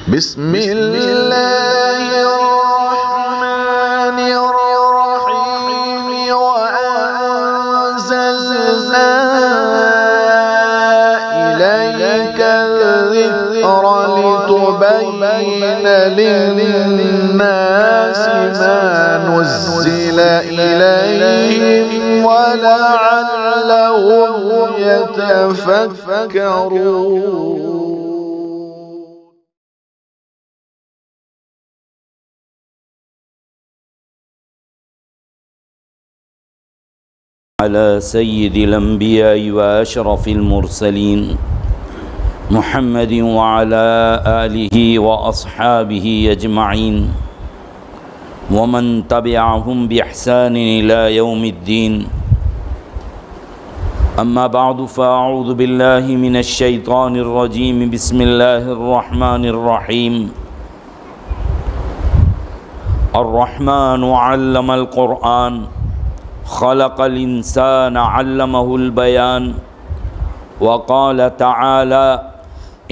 بسم الله الرحمن الرحيم وأنزلنا إليك الذكر لتبين للناس ما نزل إليهم ولعلهم يتفكرون. على سيد الأنبياء وأشرف المرسلين محمد وعلى آله وأصحابه أجمعين ومن تبعهم بإحسان إلى يوم الدين. أما بعد فأعوذ بالله من الشيطان الرجيم. بسم الله الرحمن الرحيم. الرحمن علم القرآن خلق الإنسان علمه البيان. وقال تعالى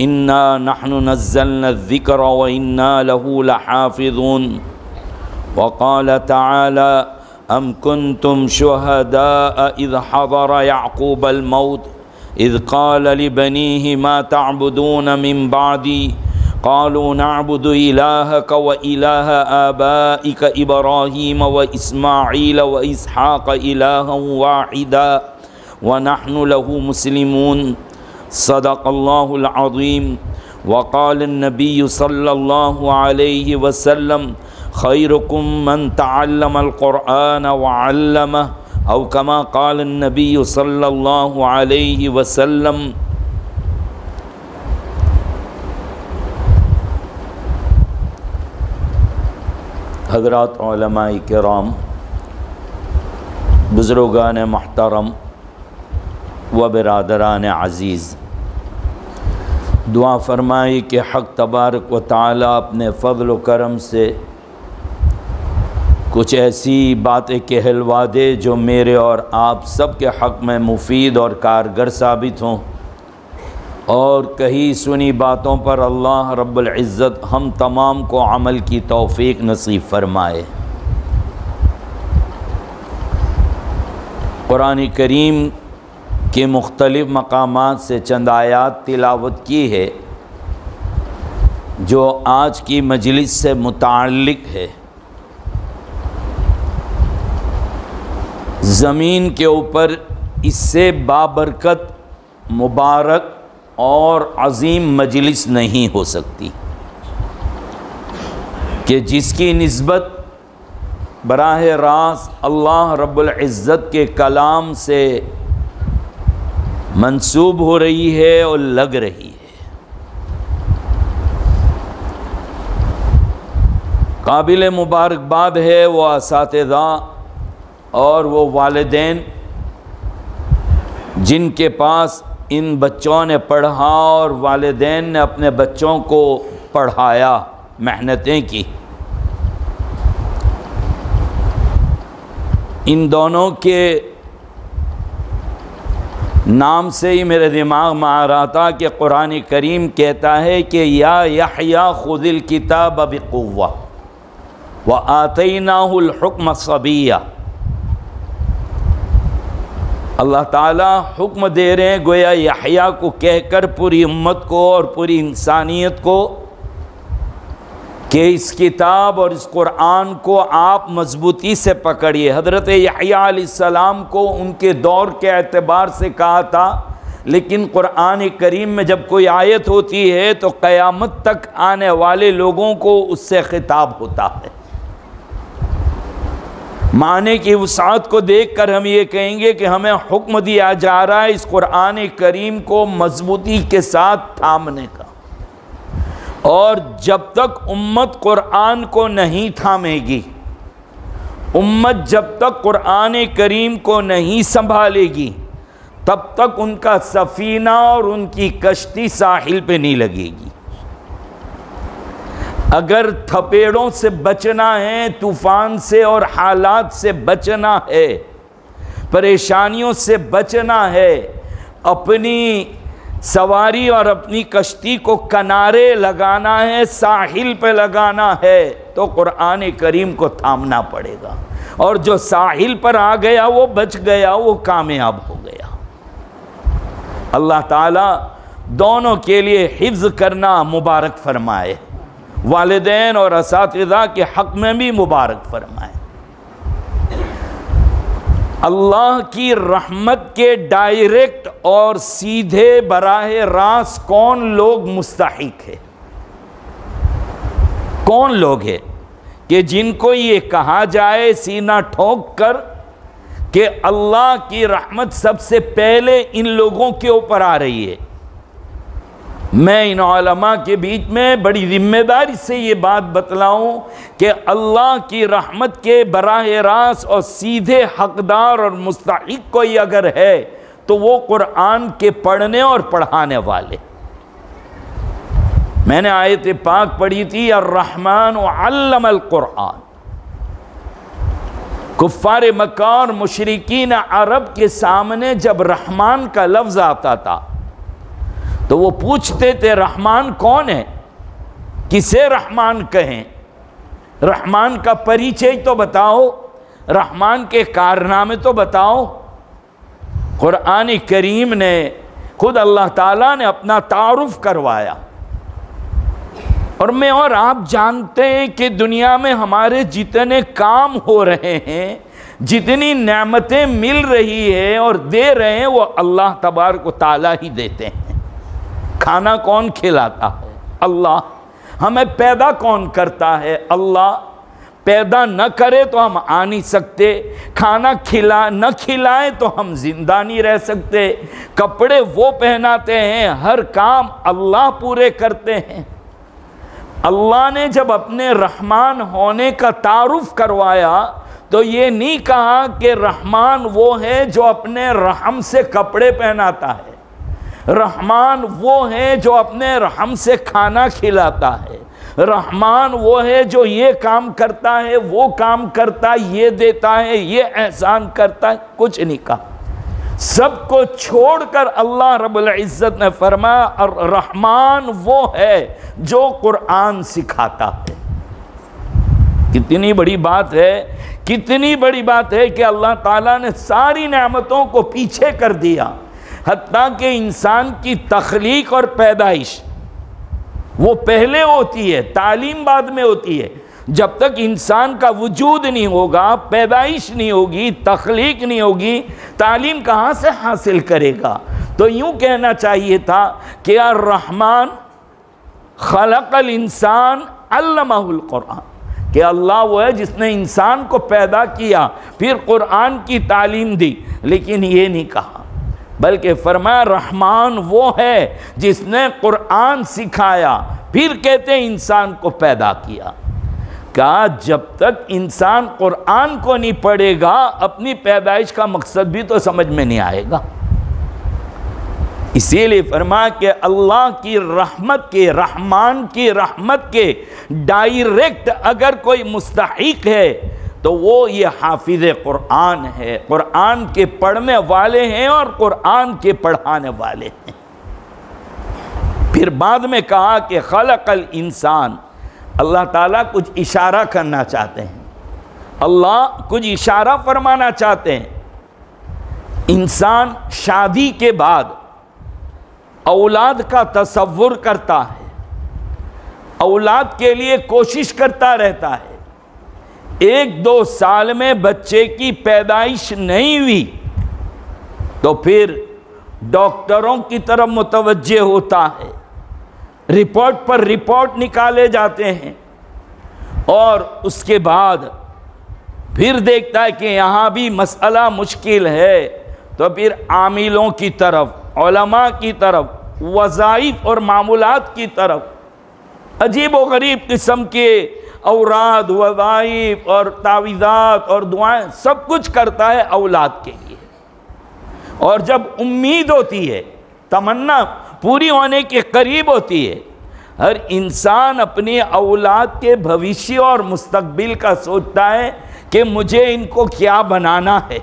إنا نحن نزلنا الذكر وإنا له لحافظون. وقال تعالى أم كنتم شهداء إذ حضر يعقوب الموت إذ قال لبنيه ما تعبدون من بعدي قالوا نعبد إلهك وإله آبائك إبراهيم وإسماعيل وإسحاق إلها واحدا ونحن له مسلمون. صدق الله العظيم. وقال النبي صلى الله عليه وسلم خيركم من تعلم القرآن وعلمه أو كما قال النبي صلى الله عليه وسلم. حضرات علماء کرام، بزرگان محترم و برادران عزیز، دعا فرمائی کہ حق تبارک و تعالی اپنے فضل و کرم سے کچھ ایسی باتیں کہلوا دے جو میرے اور آپ سب کے حق میں مفید اور کارگر ثابت ہوں، اور کہی سنی باتوں پر اللہ رب العزت ہم تمام کو عمل کی توفیق نصیب فرمائے۔ قرآن کریم کے مختلف مقامات سے چند آیات تلاوت کی ہے جو آج کی مجلس سے متعلق ہے۔ زمین کے اوپر اس سے بابرکت، مبارک اور عظیم مجلس نہیں ہو سکتی کہ جس کی نسبت براہ راست اللہ رب العزت کے کلام سے منسوب ہو رہی ہے اور لگ رہی ہے۔ قابل مبارکباد ہے وہ اساتذہ اور وہ والدین جن کے پاس ان بچوں نے پڑھا اور والدین نے اپنے بچوں کو پڑھایا، محنتیں کی۔ ان دونوں کے نام سے ہی میرے دماغ میں آ رہا تھا کہ قرآن کریم کہتا ہے کہ یا یحییٰ خذ الکتاب بقوہ وآتیناہ الحکم صبیہ۔ اللہ تعالیٰ حکم دے رہے ہیں گویا یحییٰ کو کہہ کر پوری امت کو اور پوری انسانیت کو کہ اس کتاب اور اس قرآن کو آپ مضبوطی سے پکڑیے۔ حضرت یحییٰ علیہ السلام کو ان کے دور کے اعتبار سے کہا تھا، لیکن قرآن کریم میں جب کوئی آیت ہوتی ہے تو قیامت تک آنے والے لوگوں کو اس سے خطاب ہوتا ہے۔ معنی کی وسعت کو دیکھ کر ہم یہ کہیں گے کہ ہمیں حکم دیا جا رہا ہے اس قرآن کریم کو مضبوطی کے ساتھ تھامنے کا، اور جب تک امت قرآن کو نہیں تھامے گی، امت جب تک قرآن کریم کو نہیں سنبھالے گی، تب تک ان کا سفینہ اور ان کی کشتی ساحل پہ نہیں لگے گی۔ اگر تھپیڑوں سے بچنا ہے، طوفان سے اور حالات سے بچنا ہے، پریشانیوں سے بچنا ہے، اپنی سواری اور اپنی کشتی کو کنارے لگانا ہے، ساحل پہ لگانا ہے، تو قرآن کریم کو تھامنا پڑے گا، اور جو ساحل پر آ گیا وہ بچ گیا، وہ کامیاب ہو گیا۔ اللہ تعالیٰ دونوں کے لیے حفظ کرنا مبارک فرمائے، والدین اور اساتذہ کے حق میں بھی مبارک فرمائے۔ اللہ کی رحمت کے ڈائریکٹ اور سیدھے براہ راست کون لوگ مستحق ہے؟ کون لوگ ہیں کہ جن کو یہ کہا جائے سینہ ٹھوک کر کہ اللہ کی رحمت سب سے پہلے ان لوگوں کے اوپر آ رہی ہے؟ میں ان علماء کے بیچ میں بڑی ذمہ داری سے یہ بات بتلاؤں کہ اللہ کی رحمت کے براہ راست اور سیدھے حقدار اور مستحق کوئی اگر ہے تو وہ قرآن کے پڑھنے اور پڑھانے والے۔ میں نے آیت پاک پڑھی تھی، الرحمن علم القرآن۔ کفار مکہ اور مشرکین عرب کے سامنے جب رحمان کا لفظ آتا تھا تو وہ پوچھتے تھے رحمان کون ہے، کسے رحمان کہیں، رحمان کا پریچے تو بتاؤ، رحمان کے کارنامے تو بتاؤ۔ قرآن کریم نے خود اللہ تعالیٰ نے اپنا تعارف کروایا، اور میں اور آپ جانتے ہیں کہ دنیا میں ہمارے جتنے کام ہو رہے ہیں، جتنی نعمتیں مل رہی ہے اور دے رہے ہیں، وہ اللہ تبارک و تعالیٰ ہی دیتے ہیں۔ کھانا کون کھلاتا ہے؟ اللہ۔ ہمیں پیدا کون کرتا ہے؟ اللہ۔ پیدا نہ کرے تو ہم آ نہیں سکتے، کھانا نہ کھلائے تو ہم زندہ نہیں رہ سکتے، کپڑے وہ پہناتے ہیں، ہر کام اللہ پورے کرتے ہیں۔ اللہ نے جب اپنے رحمان ہونے کا تعارف کروایا تو یہ نہیں کہا کہ رحمان وہ ہے جو اپنے رحم سے کپڑے پہناتا ہے، رحمان وہ ہے جو اپنے رحم سے کھانا کھلاتا ہے، رحمان وہ ہے جو یہ کام کرتا ہے، وہ کام کرتا ہے، یہ دیتا ہے، یہ احسان کرتا ہے، کچھ نہیں کہا۔ سب کو چھوڑ کر اللہ رب العزت نے فرمایا الرحمن وہ ہے جو قرآن سکھاتا ہے۔ کتنی بڑی بات ہے، کتنی بڑی بات ہے کہ اللہ تعالیٰ نے ساری نعمتوں کو پیچھے کر دیا، حتیٰ کہ انسان کی تخلیق اور پیدائش وہ پہلے ہوتی ہے، تعلیم بعد میں ہوتی ہے۔ جب تک انسان کا وجود نہیں ہوگا، پیدائش نہیں ہوگی، تخلیق نہیں ہوگی، تعلیم کہاں سے حاصل کرے گا؟ تو یوں کہنا چاہیے تھا کہ الرحمن خلق الانسان علمہ القرآن، کہ اللہ وہ ہے جس نے انسان کو پیدا کیا، پھر قرآن کی تعلیم دی، لیکن یہ نہیں کہا، بلکہ فرمایا رحمان وہ ہے جس نے قرآن سکھایا، پھر کہتے ہیں انسان کو پیدا کیا۔ کہا جب تک انسان قرآن کو نہیں پڑھے گا، اپنی پیدائش کا مقصد بھی تو سمجھ میں نہیں آئے گا۔ اسی لیے فرمایا کہ اللہ کی رحمت کے، رحمان کی رحمت کے ڈائریکٹ اگر کوئی مستحق ہے تو وہ یہ حافظ قرآن ہے، قرآن کے پڑھنے والے ہیں اور قرآن کے پڑھانے والے ہیں۔ پھر بعد میں کہا کہ خلق الانسان، اللہ تعالیٰ کچھ اشارہ کرنا چاہتے ہیں، اللہ کچھ اشارہ فرمانا چاہتے ہیں۔ انسان شادی کے بعد اولاد کا تصور کرتا ہے، اولاد کے لیے کوشش کرتا رہتا ہے، 1-2 سال میں بچے کی پیدائش نہیں ہوئی تو پھر ڈاکٹروں کی طرف متوجہ ہوتا ہے، رپورٹ پر رپورٹ نکالے جاتے ہیں، اور اس کے بعد پھر دیکھتا ہے کہ یہاں بھی مسئلہ مشکل ہے، تو پھر عاملوں کی طرف، علماء کی طرف، وظائف اور معمولات کی طرف عجیب و غریب قسم کے اوراد، وظائف اور تعویذات اور دعائیں سب کچھ کرتا ہے اولاد کے لیے۔ اور جب امید ہوتی ہے، تمنا پوری ہونے کے قریب ہوتی ہے، ہر انسان اپنی اولاد کے بھوشیہ اور مستقبل کا سوچتا ہے کہ مجھے ان کو کیا بنانا ہے،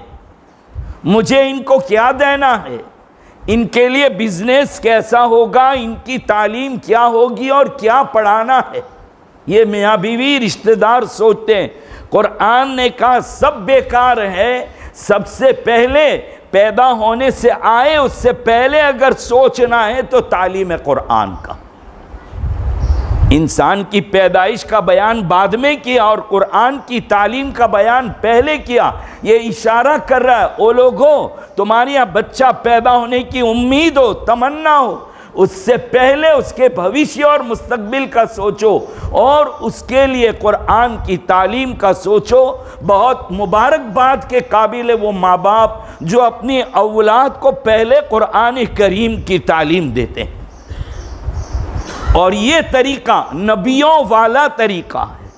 مجھے ان کو کیا دینا ہے، ان کے لیے بزنس کیسا ہوگا، ان کی تعلیم کیا ہوگی اور کیا پڑھانا ہے، یہ میاں بیوی رشتہ دار سوچتے ہیں۔ قرآن نے کہا سب بیکار ہے، سب سے پہلے پیدا ہونے سے آئے اس سے پہلے اگر سوچنا ہے تو تعلیم قرآن کا۔ انسان کی پیدائش کا بیان بعد میں کیا اور قرآن کی تعلیم کا بیان پہلے کیا۔ یہ اشارہ کر رہا ہے او لوگوں، تمہاری یہاں بچہ پیدا ہونے کی امید ہو، تمنا ہو، اس سے پہلے اس کے بھوشیہ اور مستقبل کا سوچو اور اس کے لیے قرآن کی تعلیم کا سوچو۔ بہت مبارکباد کے قابل ہے وہ ماں باپ جو اپنی اولاد کو پہلے قرآن کریم کی تعلیم دیتے ہیں، اور یہ طریقہ نبیوں والا طریقہ ہے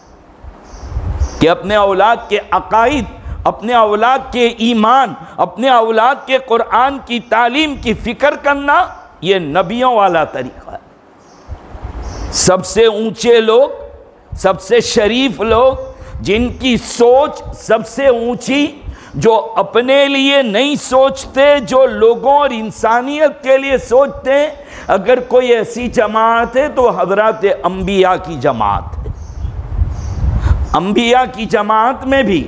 کہ اپنے اولاد کے عقائد، اپنے اولاد کے ایمان، اپنے اولاد کے قرآن کی تعلیم کی فکر کرنا، یہ نبیوں والا طریقہ ہے۔ سب سے اونچے لوگ، سب سے شریف لوگ، جن کی سوچ سب سے اونچی، جو اپنے لیے نہیں سوچتے، جو لوگوں اور انسانیت کے لیے سوچتے ہیں، اگر کوئی ایسی جماعت ہے تو حضرات انبیاء کی جماعت ہے۔ انبیاء کی جماعت میں بھی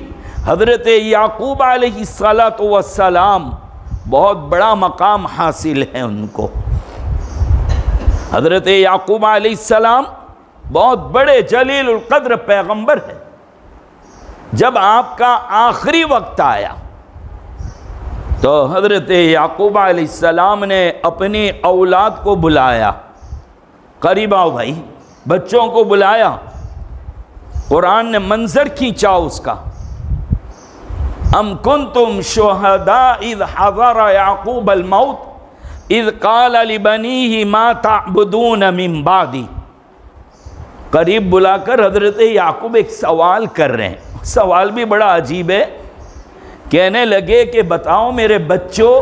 حضرت یعقوب علیہ السلام بہت بڑا مقام حاصل ہے ان کو۔ حضرت یعقوب علیہ السلام بہت بڑے جلیل القدر پیغمبر ہے۔ جب آپ کا آخری وقت آیا تو حضرت یعقوب علیہ السلام نے اپنی اولاد کو بلایا، قریب آؤ بھائی، بچوں کو بلایا۔ قرآن نے منظر کھینچا اس کا، ام کنتم شہداء اذ حضر یعقوب الموت اذ قال لبنیہ ما تعبدون من بعدی۔ قریب بلا کر حضرت یعقوب ایک سوال کر رہے ہیں، سوال بھی بڑا عجیب ہے۔ کہنے لگے کہ بتاؤ میرے بچوں،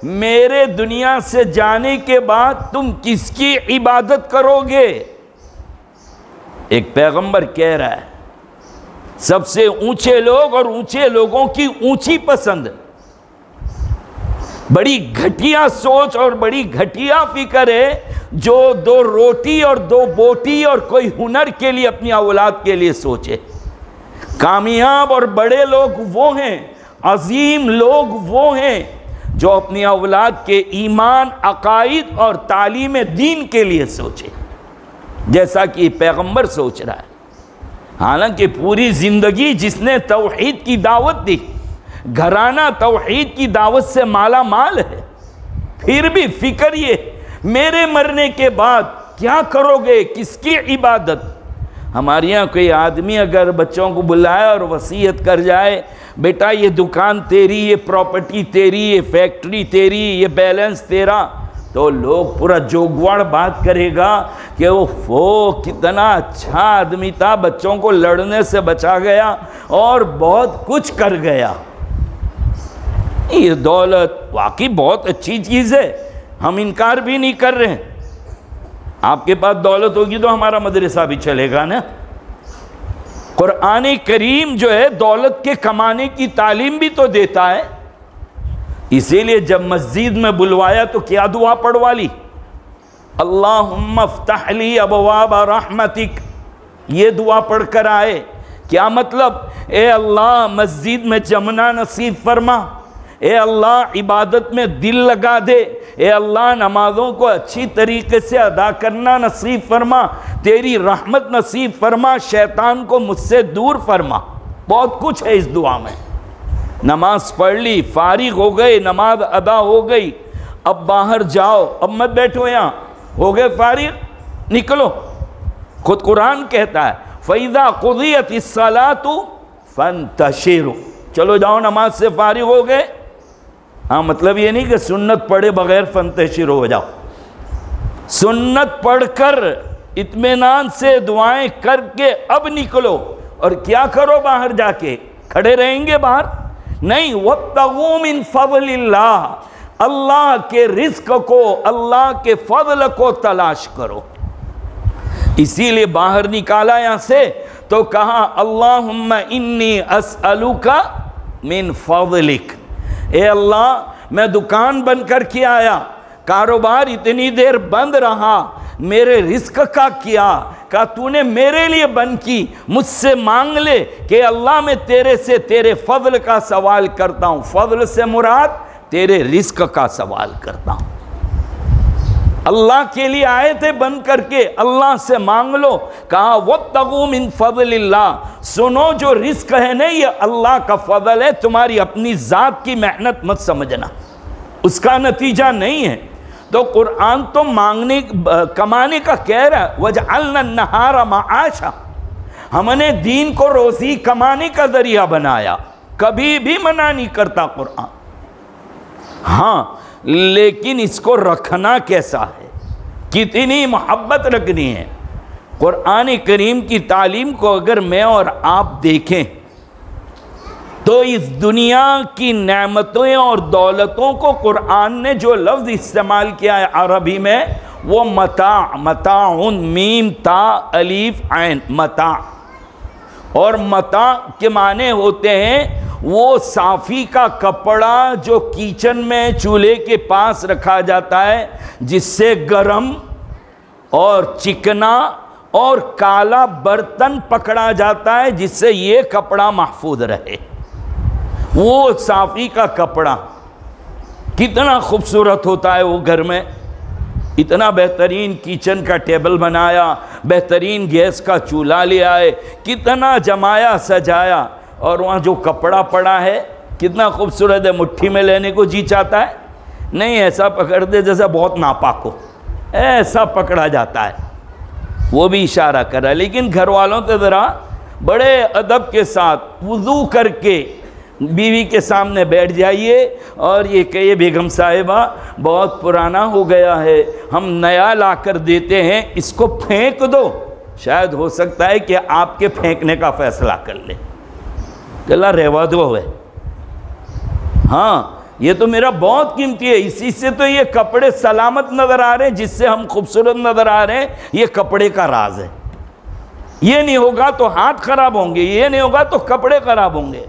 میرے دنیا سے جانے کے بعد تم کس کی عبادت کرو گے؟ ایک پیغمبر کہہ رہا ہے، سب سے اونچے لوگ اور اونچے لوگوں کی اونچی پسند، بڑی گھٹیا سوچ اور بڑی گھٹیا فکر ہے جو دو روٹی اور دو بوٹی اور کوئی ہنر کے لیے اپنی اولاد کے لیے سوچے۔ کامیاب اور بڑے لوگ وہ ہیں، عظیم لوگ وہ ہیں جو اپنی اولاد کے ایمان، عقائد اور تعلیم دین کے لیے سوچے، جیسا کہ پیغمبر سوچ رہا ہے۔ حالانکہ پوری زندگی جس نے توحید کی دعوت دی، گھرانہ توحید کی دعوت سے مالا مال ہے، پھر بھی فکر یہ میرے مرنے کے بعد کیا کرو گے، کس کی عبادت؟ ہمارے یہاں کوئی آدمی اگر بچوں کو بلائے اور وصیت کر جائے، بیٹا یہ دکان تیری، یہ پراپرٹی تیری، یہ فیکٹری تیری، یہ بیلنس تیرا، تو لوگ پورا جوگواڑ بات کرے گا کہ وہ کتنا اچھا آدمی تھا، بچوں کو لڑنے سے بچا گیا اور بہت کچھ کر گیا۔ یہ دولت واقعی بہت اچھی چیز ہے، ہم انکار بھی نہیں کر رہے ہیں۔ آپ کے پاس دولت ہوگی تو ہمارا مدرسہ بھی چلے گا نا۔ قرآن کریم جو ہے دولت کے کمانے کی تعلیم بھی تو دیتا ہے۔ اسی لیے جب مسجد میں بلوایا تو کیا دعا پڑھوا لی؟ اللہم افتح لی ابواب رحمتک، یہ دعا پڑھ کر آئے۔ کیا مطلب؟ اے اللہ مسجد میں جمنا نصیب فرما، اے اللہ عبادت میں دل لگا دے، اے اللہ نمازوں کو اچھی طریقے سے ادا کرنا نصیب فرما، تیری رحمت نصیب فرما، شیطان کو مجھ سے دور فرما۔ بہت کچھ ہے اس دعا میں۔ نماز پڑھ لی، فارغ ہو گئے، نماز ادا ہو گئی، اب باہر جاؤ، اب مت بیٹھو یہاں، ہو گئے فارغ، نکلو۔ خود قرآن کہتا ہے فَإِذَا قُضِيَتِ الصَّلَاةُ فَانْتَشِرُوا، چلو جاؤ نماز سے فارغ ہو گئے۔ ہاں مطلب یہ نہیں کہ سنت پڑھے بغیر فانتشر ہو جاؤ، سنت پڑھ کر اطمینان سے دعائیں کر کے اب نکلو۔ اور کیا کرو باہر جا کے؟ کھڑے رہیں گے باہر؟ نہیں، وَابْتَغُوا مِن فَضْلِ اللَّهِ، اللہ کے رزق کو، اللہ کے فضل کو تلاش کرو۔ اسی لیے باہر نکالا یہاں سے تو کہا اللہم انی اسألوک من فضلک، اے اللہ میں دکان بن کر کے آیا، کاروبار اتنی دیر بند رہا، میرے رزق کا کیا، کہا تو نے میرے لیے بند کی، مجھ سے مانگ لے کہ اللہ میں تیرے سے تیرے فضل کا سوال کرتا ہوں۔ فضل سے مراد تیرے رزق کا سوال کرتا ہوں۔ اللہ کے لیے آئے تھے بند کر کے، اللہ سے مانگ لو۔ کہا وَابْتَغُوا مِن فَضْلِ اللَّهِ، سنو جو رزق ہے نا یہ اللہ کا فضل ہے، تمہاری اپنی ذات کی محنت مت سمجھنا، اس کا نتیجہ نہیں ہے۔ تو قرآن تو مانگنے کمانے کا کہہ رہا ہے، وَجْعَلْنَا النَّهَارَ مَعَاشًا، ہم نے دین کو روزی کمانے کا ذریعہ بنایا، کبھی بھی منع نہیں کرتا قرآن۔ ہاں لیکن اس کو رکھنا کیسا ہے، کتنی محبت رکھنی ہے۔ قرآن کریم کی تعلیم کو اگر میں اور آپ دیکھیں تو اس دنیا کی نعمتوں اور دولتوں کو قرآن نے جو لفظ استعمال کیا ہے عربی میں، وہ متاع، متاعن، میم تا الف عین، متاع، اور متاع کے معنی ہوتے ہیں وہ صافی کا کپڑا جو کچن میں چولہے کے پاس رکھا جاتا ہے، جس سے گرم اور چکنا اور کالا برتن پکڑا جاتا ہے، جس سے یہ کپڑا محفوظ رہے۔ وہ صافی کا کپڑا کتنا خوبصورت ہوتا ہے وہ گھر میں، اتنا بہترین کچن کا ٹیبل بنایا، بہترین گیس کا چولہا لے آئے، کتنا جمایا سجایا، اور وہاں جو کپڑا پڑا ہے کتنا خوبصورت ہے، مٹھی میں لینے کو جی چاہتا ہے؟ نہیں، ایسا پکڑ دے جیسا بہت ناپاک ہو، ایسا پکڑا جاتا ہے۔ وہ بھی اشارہ کر رہا ہے، لیکن گھر والوں سے ذرا بڑے ادب کے ساتھ وضو کر کے بیوی کے سامنے بیٹھ جائیے اور یہ کہیے بیگم صاحبہ بہت پرانا ہو گیا ہے، ہم نیا لا کر دیتے ہیں، اس کو پھینک دو۔ شاید ہو سکتا ہے کہ آپ کے پھینکنے کا فیصلہ کر لے، کہ اللہ رہوا دو ہے، ہاں یہ تو میرا بہت قیمتی ہے، اسی سے تو یہ کپڑے سلامت نظر آ رہے ہیں، جس سے ہم خوبصورت نظر آ رہے ہیں، یہ کپڑے کا راز ہے۔ یہ نہیں ہوگا تو ہاتھ خراب ہوں گے، یہ نہیں ہوگا تو کپڑے خراب ہوں گے۔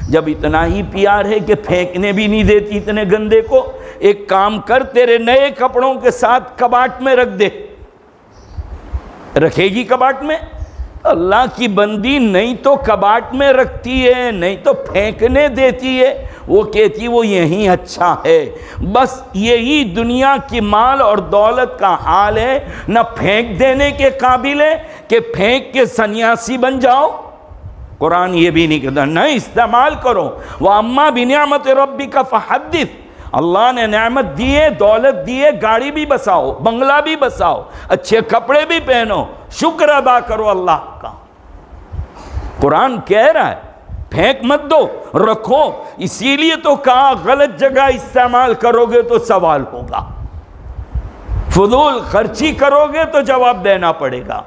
جب اتنا ہی پیار ہے کہ پھینکنے بھی نہیں دیتی اتنے گندے کو، ایک کام کر، تیرے نئے کپڑوں کے ساتھ کباٹ میں رکھ دے۔ رکھے گی کباٹ میں؟ اللہ کی بندی نہیں تو کباٹ میں رکھتی ہے، نہیں تو پھینکنے دیتی ہے، وہ کہتی وہ یہی اچھا ہے۔ بس یہی دنیا کی مال اور دولت کا حال ہے، نہ پھینک دینے کے قابل ہے کہ پھینک کے سنیاسی بن جاؤ۔ قرآن یہ بھی نہیں کہتا، نہیں استعمال کرو۔ وَأَمَّا بِنِعْمَةِ رَبِّكَ فَحَدِّثْ، اللہ نے نعمت دیے، دولت دیے، گاڑی بھی بساؤ، بنگلہ بھی بساؤ، اچھے کپڑے بھی پہنو، شکر ادا کرو اللہ کا۔ قرآن کہہ رہا ہے پھینک مت دو، رکھو۔ اسی لیے تو کہا غلط جگہ استعمال کرو گے تو سوال ہوگا، فضول خرچی کرو گے تو جواب دینا پڑے گا۔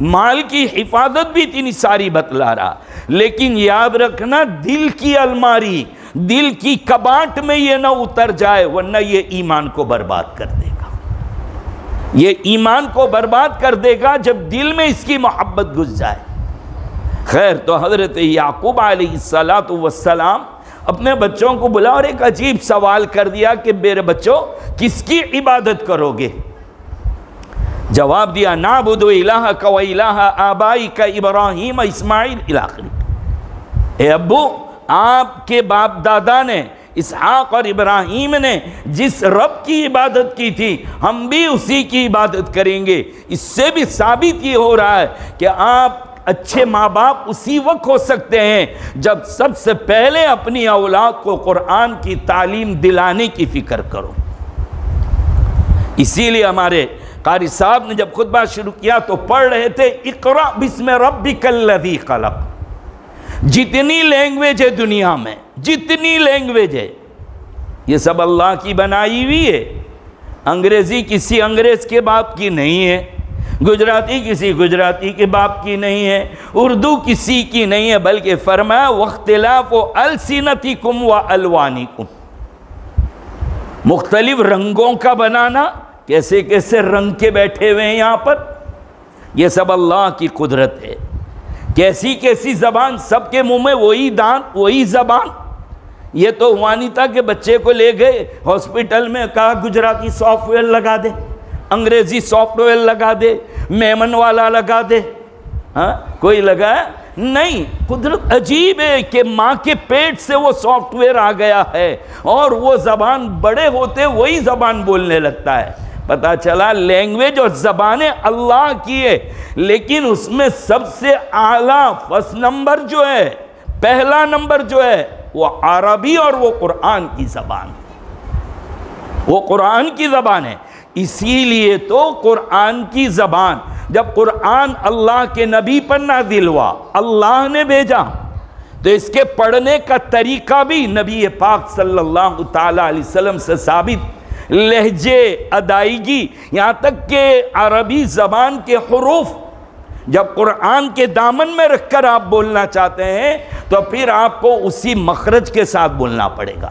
مال کی حفاظت بھی اتنی ساری بتلا رہا، لیکن یاد رکھنا دل کی الماری، دل کی کباٹ میں یہ نہ اتر جائے، ورنہ یہ ایمان کو برباد کر دے گا۔ یہ ایمان کو برباد کر دے گا جب دل میں اس کی محبت گھس جائے۔ خیر، تو حضرت یعقوب علیہ السلام اپنے بچوں کو بلا اور ایک عجیب سوال کر دیا کہ میرے بچوں کس کی عبادت کرو گے؟ جواب دیا نعبد الہک و الہ آبائک ابراہیم اسماعیل الی آخر۔ اے ابو، آپ کے باپ دادا نے اسحاق اور ابراہیم نے جس رب کی عبادت کی تھی ہم بھی اسی کی عبادت کریں گے۔ اس سے بھی ثابت یہ ہو رہا ہے کہ آپ اچھے ماں باپ اسی وقت ہو سکتے ہیں جب سب سے پہلے اپنی اولاد کو قرآن کی تعلیم دلانے کی فکر کرو۔ اسی لیے ہمارے قاری صاحب نے جب خطبہ شروع کیا تو پڑھ رہے تھے اقرأ بسم ربک الذی خلق۔ جتنی لینگویج ہے دنیا میں، جتنی لینگویج ہے، یہ سب اللہ کی بنائی ہوئی ہے۔ انگریزی کسی انگریز کے باپ کی نہیں ہے، گجراتی کسی گجراتی کے باپ کی نہیں ہے، اردو کسی کی نہیں ہے، بلکہ فرمایا واختلاف السنتکم والوانکم، مختلف رنگوں کا بنانا، کیسے کیسے رنگ کے بیٹھے ہوئے ہیں یہاں پر، یہ سب اللہ کی قدرت ہے۔ کیسی کیسی زبان، سب کے منہ میں وہی دانت، وہی زبان، یہ تو ہوا نہیں تھا کہ بچے کو لے گئے ہاسپٹل میں، کہا گجراتی سافٹ ویئر لگا دے، انگریزی سافٹ ویئر لگا دے، میمن والا لگا دے، ہاں کوئی لگایا نہیں۔ قدرت عجیب ہے کہ ماں کے پیٹ سے وہ سافٹ ویئر آ گیا ہے اور وہ زبان بڑے ہوتے وہی زبان بولنے لگتا ہے۔ پتہ چلا لینگویج اور زبانیں اللہ کی ہے، لیکن اس میں سب سے اعلیٰ فرسٹ نمبر جو ہے، پہلا نمبر جو ہے وہ عربی اور وہ قرآن کی زبان ہے، وہ قرآن کی زبان ہے۔ اسی لیے تو قرآن کی زبان، جب قرآن اللہ کے نبی پر نازل ہوا، اللہ نے بھیجا، تو اس کے پڑھنے کا طریقہ بھی نبی پاک صلی اللہ تعالیٰ علیہ وسلم سے ثابت، لہجے، ادائیگی، یہاں تک کہ عربی زبان کے حروف جب قرآن کے دامن میں رکھ کر آپ بولنا چاہتے ہیں تو پھر آپ کو اسی مخرج کے ساتھ بولنا پڑے گا۔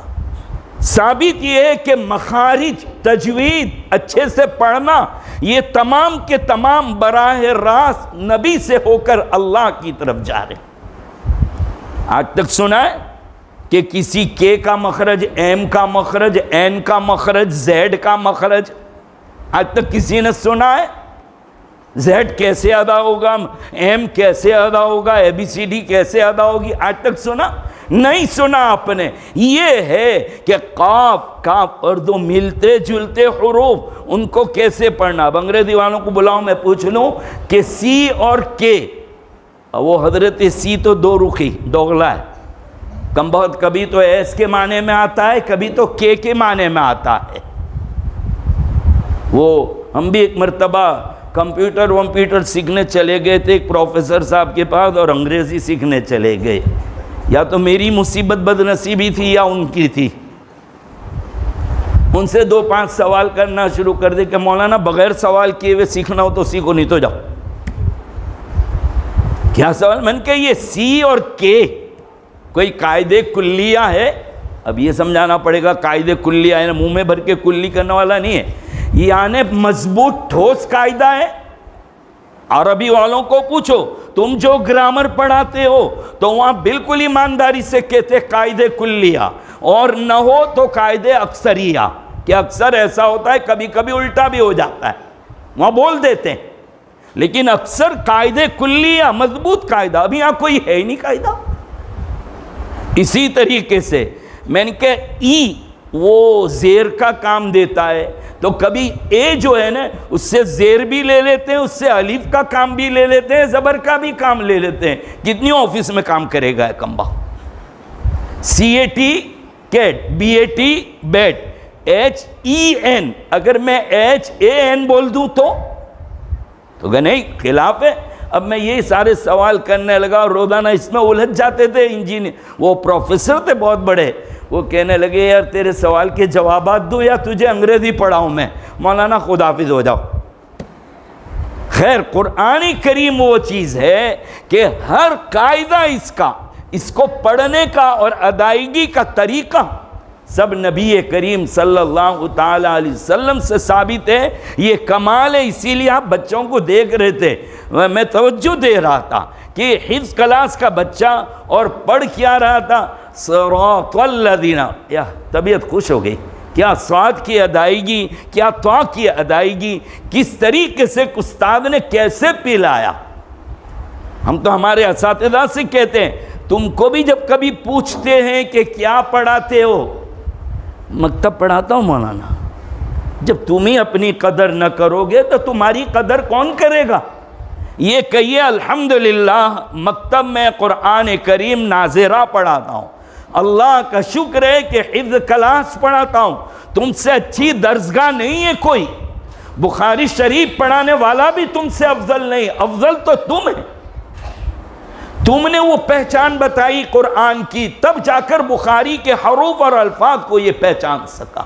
ثابت یہ ہے کہ مخارج، تجوید اچھے سے پڑھنا، یہ تمام کے تمام براہ راست نبی سے ہو کر اللہ کی طرف جا رہے ہیں۔ آج تک سنا ہے کہ کسی کے کا مخرج، ایم کا مخرج، این کا مخرج، زیڈ کا مخرج؟ آج تک کسی نے سنا ہے؟ زیڈ کیسے ادا ہوگا، ایم کیسے ادا ہوگا، اے بی سی ڈی کیسے ادا ہوگی؟ آج تک سنا نہیں؟ سنا آپ نے؟ یہ ہے کہ قاف، کاف اور دو ملتے جلتے حروف، ان کو کیسے پڑھنا۔ اب انگریزی والوں کو بلاؤ، میں پوچھ لوں کہ سی اور کے، وہ حضرت سی تو دو رخی دوغلا ہے، کم بہت کبھی تو ایس کے معنی میں آتا ہے، کبھی تو کے معنی میں آتا ہے۔ وہ ہم بھی ایک مرتبہ کمپیوٹر سیکھنے چلے گئے تھے ایک پروفیسر صاحب کے پاس، اور انگریزی سیکھنے چلے گئے۔ یا تو میری مصیبت بدنصیبی تھی یا ان کی تھی۔ ان سے 2-5 سوال کرنا شروع کر دے کہ مولانا بغیر سوال کیے ہوئے سیکھنا ہو تو سیکھو، نہیں تو جاؤ۔ کیا سوال؟ میں نے کہا یہ سی اور کے کوئی قاعدے کلیہ ہے؟ اب یہ سمجھانا پڑے گا قاعدے کلیہ ہے، منہ میں بھر کے کلی کرنے والا نہیں ہے، یعنی مضبوط ٹھوس قاعدہ ہے۔ عربی والوں کو پوچھو، تم جو گرامر پڑھاتے ہو تو وہاں بالکل ایمانداری سے کہتے قاعدے کلیہ، اور نہ ہو تو قاعدے اکثریہ، کہ اکثر ایسا ہوتا ہے کبھی کبھی الٹا بھی ہو جاتا ہے، وہاں بول دیتے ہیں، لیکن اکثر قاعدے کلیہ مضبوط قاعدہ۔ ابھی یہاں کوئی ہے ہی نہیں قاعدہ۔ اسی طریقے سے میں نے کہا ای وہ زیر کا کام دیتا ہے، تو کبھی اے جو ہے نا اس سے زیر بھی لے لیتے ہیں، اس سے الف کا کام بھی لے لیتے ہیں، زبر کا بھی کام لے لیتے ہیں۔ کتنی آفس میں کام کرے گا کمبا؟ C A T cat, B A T bat, H E N, اگر میں ایچ اے این بول دوں تو کہ نہیں، خلاف ہے۔ اب میں یہ سارے سوال کرنے لگا اور روزانہ اس میں الجھ جاتے تھے انجینئر، وہ پروفیسر تھے بہت بڑے، وہ کہنے لگے یار تیرے سوال کے جوابات دوں یا تجھے انگریزی پڑھاؤں میں؟ مولانا خدا حافظ ہو جاؤ۔ خیر، قرآن کریم وہ چیز ہے کہ ہر قاعدہ اس کو پڑھنے کا اور ادائیگی کا طریقہ سب نبی کریم صلی اللہ تعالیٰ علیہ وسلم سے ثابت ہے۔ یہ کمال ہے، اسی لیے آپ بچوں کو دیکھ رہے تھے، میں توجہ دے رہا تھا کہ حفظ کلاس کا بچہ اور پڑھ کیا رہا تھا، صراط الذین، یا طبیعت خوش ہو گئی، کیا صاد کی ادائیگی، کیا طا کی ادائیگی، کس طریقے سے استاد نے کیسے پلایا۔ ہم تو ہمارے اساتذہ سے کہتے ہیں، تم کو بھی جب کبھی پوچھتے ہیں کہ کیا پڑھاتے ہو، مکتب پڑھاتا ہوں مولانا۔ جب تم ہی اپنی قدر نہ کرو گے تو تمہاری قدر کون کرے گا؟ یہ کہیے الحمدللہ مکتب میں قرآن کریم ناظرہ پڑھاتا ہوں، اللہ کا شکر ہے کہ حفظ کلاس پڑھاتا ہوں، تم سے اچھی درسگاہ نہیں ہے کوئی، بخاری شریف پڑھانے والا بھی تم سے افضل نہیں، افضل تو تم ہے۔ تم نے وہ پہچان بتائی قرآن کی، تب جا کر بخاری کے حروف اور الفاظ کو یہ پہچان سکا۔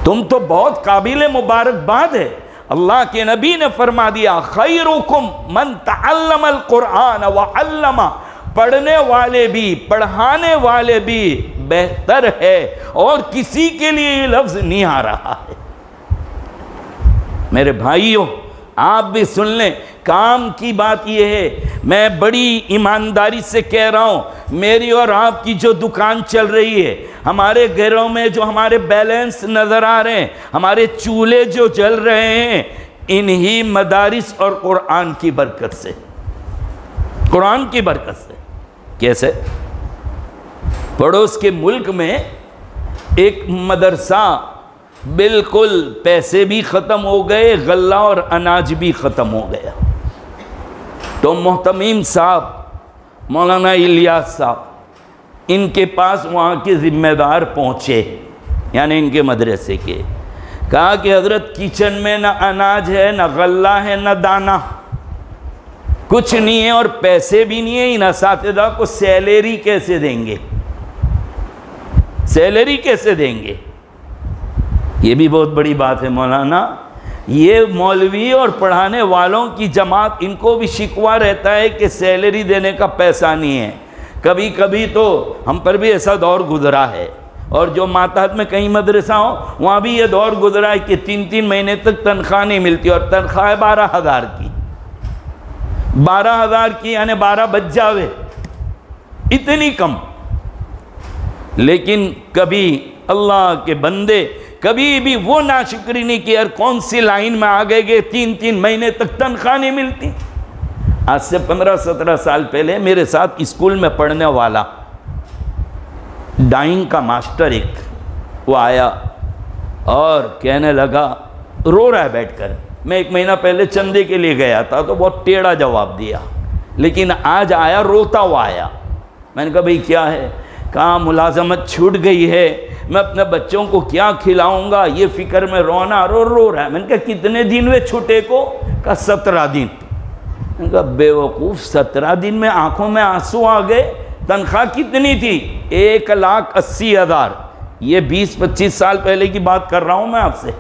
تم تو بہت قابل مبارکباد ہے۔ اللہ کے نبی نے فرما دیا خیرکم من تعلم القرآن وعلم، پڑھنے والے بھی پڑھانے والے بھی بہتر ہے، اور کسی کے لیے یہ لفظ نہیں آ رہا ہے۔ میرے بھائیوں، آپ بھی سن لیں. کام کی بات یہ ہے، میں بڑی ایمانداری سے کہہ رہا ہوں، میری اور آپ کی جو دکان چل رہی ہے، ہمارے گھروں میں جو ہمارے بیلنس نظر آ رہے ہیں، ہمارے چولہے جو جل رہے ہیں، انہی مدارس اور قرآن کی برکت سے. قرآن کی برکت سے. کیسے؟ پڑوس کے ملک میں ایک مدرسہ بالکل پیسے بھی ختم ہو گئے، غلہ اور اناج بھی ختم ہو گیا. تو محتمیم صاحب، مولانا الیاس صاحب، ان کے پاس وہاں کے ذمہ دار پہنچے، یعنی ان کے مدرسے کے. کہا کہ حضرت کچن میں نہ اناج ہے، نہ غلہ ہے، نہ دانہ، کچھ نہیں ہے، اور پیسے بھی نہیں ہیں. ان اساتذہ کو سیلری کیسے دیں گے؟ سیلری کیسے دیں گے؟ یہ بھی بہت بڑی بات ہے مولانا. یہ مولوی اور پڑھانے والوں کی جماعت، ان کو بھی شکوہ رہتا ہے کہ سیلری دینے کا پیسہ نہیں ہے. کبھی کبھی تو ہم پر بھی ایسا دور گزرا ہے، اور جو ماتحت میں کہیں مدرسہ ہوں وہاں بھی یہ دور گزرا ہے کہ 3 مہینے تک تنخواہ نہیں ملتی، اور تنخواہ 12,000 کی. 12,000 کی یعنی 12 بج جاوے، اتنی کم. لیکن کبھی اللہ کے بندے کبھی بھی وہ ناشکری نہیں کی، اور کون سی لائن میں آ گئے کہ 3 مہینے تک تنخواہ نہیں ملتی. آج سے 15-17 سال پہلے میرے ساتھ اسکول میں پڑھنے والا ڈائنگ کا ماسٹر ایک وہ آیا اور کہنے لگا، رو رہا ہے بیٹھ کر. میں 1 مہینہ پہلے چندے کے لیے گیا تھا تو بہت ٹیڑھا جواب دیا، لیکن آج آیا روتا ہوا آیا. میں نے کہا بھئی کیا ہے؟ کہا ملازمت چھوٹ گئی ہے، میں اپنے بچوں کو کیا کھلاؤں گا، یہ فکر میں رونا، رو رہا ہے. میں نے کہا کتنے دن ہوئے چھوٹے کو؟ کہا 17 دن. میں نے کہا بے وقوف، 17 دن میں آنکھوں میں آنسو آ گئے. تنخواہ کتنی تھی؟ 1,80,000. یہ 20-25 سال پہلے کی بات کر رہا ہوں میں آپ سے.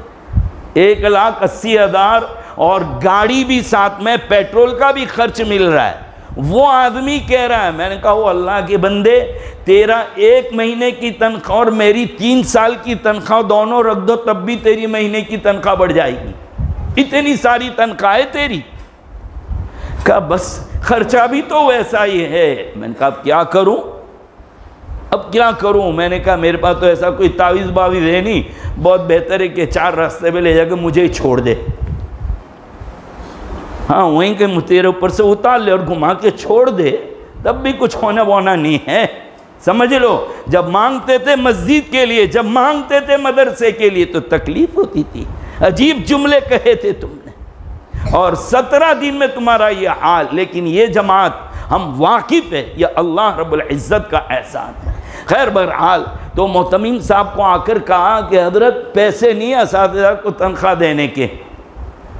1,80,000 اور گاڑی بھی ساتھ میں، پیٹرول کا بھی خرچ مل رہا ہے. وہ آدمی کہہ رہا ہے، میں نے کہا وہ اللہ کے بندے، تیرا 1 مہینے کی تنخواہ اور میری 3 سال کی تنخواہ دونوں رکھ دو تب بھی تیری مہینے کی تنخواہ بڑھ جائے گی. اتنی ساری تنخواہ ہے تیری. کہا بس خرچہ بھی تو ویسا ہی ہے. میں نے کہا اب کیا کروں؟ اب کیا کروں؟ میں نے کہا میرے پاس تو ایسا کوئی تعویذ باویذ ہے نہیں، بہت بہتر ہے کہ 4 راستے پہ لے جا کے مجھے ہی چھوڑ دے. ہاں وہیں کہ تیرے اوپر سے اتار لے اور گھما کے چھوڑ دے، تب بھی کچھ ہونے وانا نہیں ہے. سمجھ لو، جب مانگتے تھے مسجد کے لیے، جب مانگتے تھے مدرسے کے لیے تو تکلیف ہوتی تھی. عجیب جملے کہے تھے تم نے، اور 17 دن میں تمہارا یہ حال. لیکن یہ جماعت ہم واقف ہے، یہ اللہ رب العزت کا احسان ہے. خیر بہرحال تو محتمیم صاحب کو آ کر کہا کہ حضرت پیسے نہیں اساتذہ کو تنخواہ دینے کے.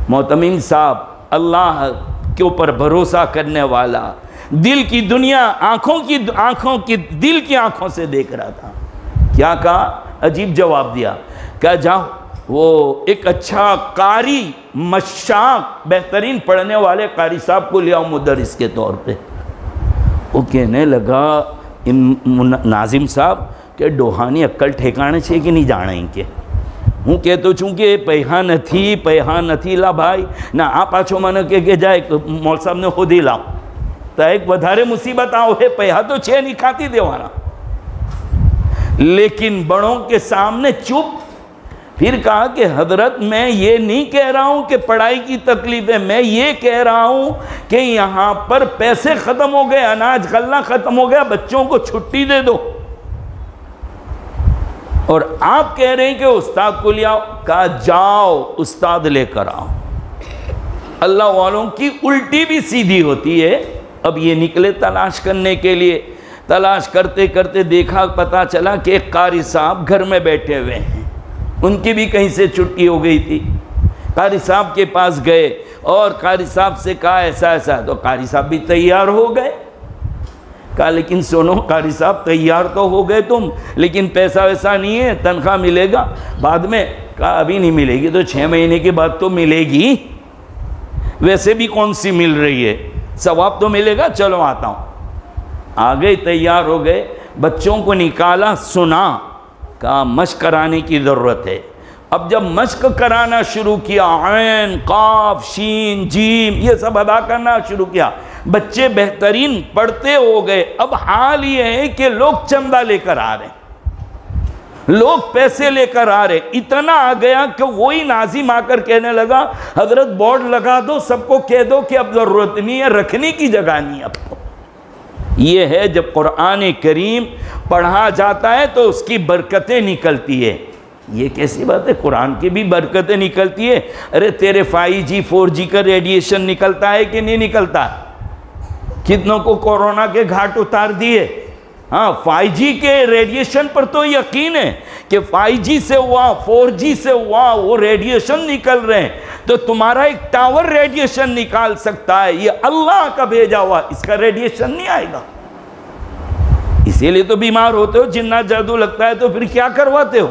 محتمیم صاحب اللہ کے اوپر بھروسہ کرنے والا، دل کی دنیا آنکھوں کی دل کی آنکھوں سے دیکھ رہا تھا. کیا کہا؟ عجیب جواب دیا. کہا جاؤ وہ ایک اچھا قاری، مشاق، بہترین پڑھنے والے قاری صاحب کو لے آؤ مدرس کے طور پہ. وہ کہنے لگا ناظم صاحب کہ ڈوہانی عقل ٹھیکانے چھے کہ نہیں جانا ان کے. ہوں کہتو چونکہ پیہا نتھی لا بھائی نہ آپ آچھو منو کہ جائے مول صاحب نے خود ہی لاؤ تو ایک بدھارے مصیبت آؤ ہے. پیہا تو چھے نہیں کھاتی دیوانا، لیکن بڑوں کے سامنے چپ. پھر کہا کہ حضرت میں یہ نہیں کہہ رہا ہوں کہ پڑھائی کی تکلیف ہے، میں یہ کہہ رہا ہوں کہ یہاں پر پیسے ختم ہو گئے، اناج غلہ ختم ہو گیا، بچوں کو چھٹی دے دو. اور آپ کہہ رہے ہیں کہ استاد کو لے آؤ. کہا جاؤ استاد لے کر آؤ. اللہ والوں کی الٹی بھی سیدھی ہوتی ہے. اب یہ نکلے تلاش کرنے کے لیے. تلاش کرتے کرتے دیکھا، پتہ چلا کہ ایک قاری صاحب گھر میں بیٹھے ہوئے ہیں، ان کی بھی کہیں سے چھٹی ہو گئی تھی. قاری صاحب کے پاس گئے اور قاری صاحب سے کہا ایسا ایسا. تو قاری صاحب بھی تیار ہو گئے. کہا لیکن سنو قاری صاحب، تیار تو ہو گئے تم، لیکن پیسہ ویسا نہیں ہے، تنخواہ ملے گا بعد میں. کہا ابھی نہیں ملے گی، تو 6 مہینے کے بعد تو ملے گی. ویسے بھی کون سی مل رہی ہے، ثواب تو ملے گا. چلو آتا ہوں. آ گئے، تیار ہو گئے، بچوں کو نکالا، سنا. کہا مشق کرانے کی ضرورت ہے. اب جب مشق کرانا شروع کیا، عین قاف شین جیم یہ سب ادا کرنا شروع کیا، بچے بہترین پڑھتے ہو گئے۔ اب حال یہ ہے کہ لوگ چندہ لے کر آ رہے ہیں، لوگ پیسے لے کر آ رہے ہیں، اتنا آ گیا کہ وہی ناظم آ کر کہنے لگا حضرت بورڈ لگا دو، سب کو کہہ دو کہ اب ضرورت نہیں ہے، رکھنے کی جگہ نہیں اب تو۔ یہ ہے جب قرآن کریم پڑھا جاتا ہے تو اس کی برکتیں نکلتی ہے۔ یہ کیسی بات ہے، قرآن کی بھی برکتیں نکلتی ہے۔ ارے تیرے 5G 4G کا ریڈیشن نکلتا ہے کہ نہیں نکلتا؟ کتنوں کو کورونا کے گھاٹ اتار دیے۔ ہاں 5G کے ریڈیشن پر تو یقین ہے کہ 5G سے ہوا 4G سے ہوا وہ ریڈیشن نکل رہے ہیں، تو تمہارا ایک ٹاور ریڈیشن نکال سکتا ہے، یہ اللہ کا بھیجا ہوا، اس کا ریڈیشن نہیں آئے گا۔ اسی لیے تو بیمار ہوتے ہو، جنات جادو لگتا ہے تو پھر کیا کرواتے ہو؟